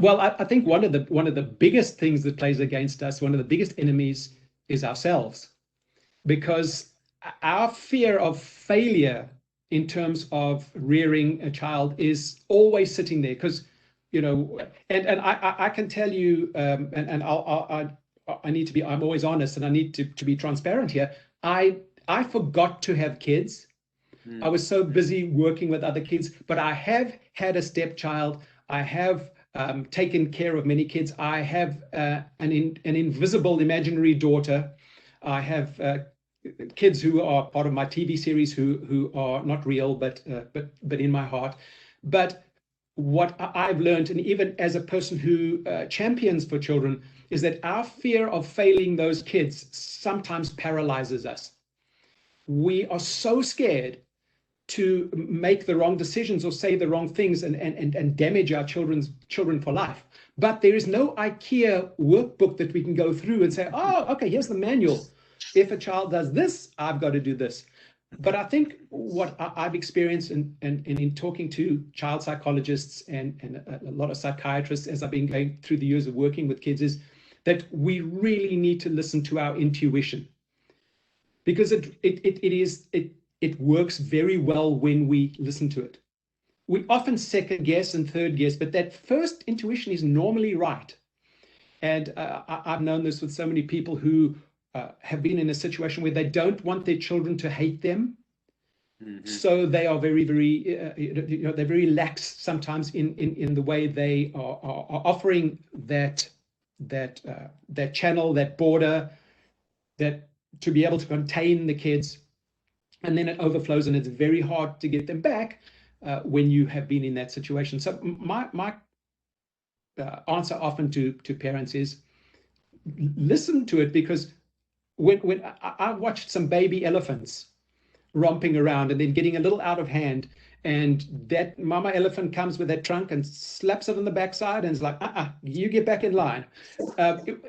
Well, I think one of the biggest things that plays against us, one of the biggest enemies, is ourselves, because our fear of failure in terms of rearing a child is always sitting there. Because, and I can tell you, and I need to be, I'm always honest, and I need to be transparent here. I forgot to have kids. I was so busy working with other kids, but I have had a stepchild. I have taken care of many kids. I have an invisible imaginary daughter. I have kids who are part of my TV series who are not real, but in my heart. But what I've learned, and even as a person who champions for children, is that our fear of failing those kids sometimes paralyzes us. We are so scared to make the wrong decisions or say the wrong things and damage our children for life. But there is no IKEA workbook that we can go through and say, oh, okay, here's the manual. If a child does this, I've got to do this. But I think what I've experienced in talking to child psychologists and a lot of psychiatrists as I've been going through the years of working with kids is that we really need to listen to our intuition, because it works very well when we listen to it. We often second guess and third guess, but that first intuition is normally right. And I've known this with so many people who have been in a situation where they don't want their children to hate them. So they are very, very, they're very lax sometimes in the way they are offering that channel, that border, that to be able to contain the kids. And then it overflows, and it's very hard to get them back when you have been in that situation. So my answer often to parents is listen to it, because when I watched some baby elephants romping around and then getting a little out of hand, and that mama elephant comes with that trunk and slaps it on the backside and is like, you get back in line.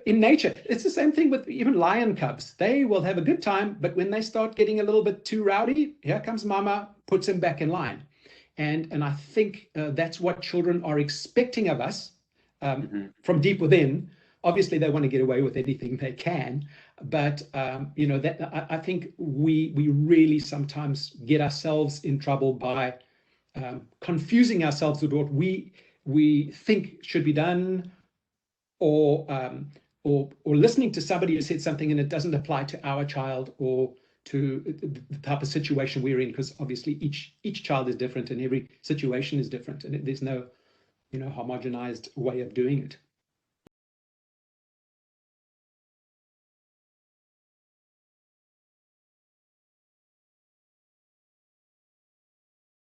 In nature, it's the same thing with even lion cubs. They will have a good time, but when they start getting a little bit too rowdy, here comes mama, puts him back in line. And I think that's what children are expecting of us from deep within. Obviously, they want to get away with anything they can, but that I think we really sometimes get ourselves in trouble by confusing ourselves with what we think should be done, or listening to somebody who said something and it doesn't apply to our child or to the type of situation we're in, because obviously each child is different and every situation is different, and there's no homogenized way of doing it.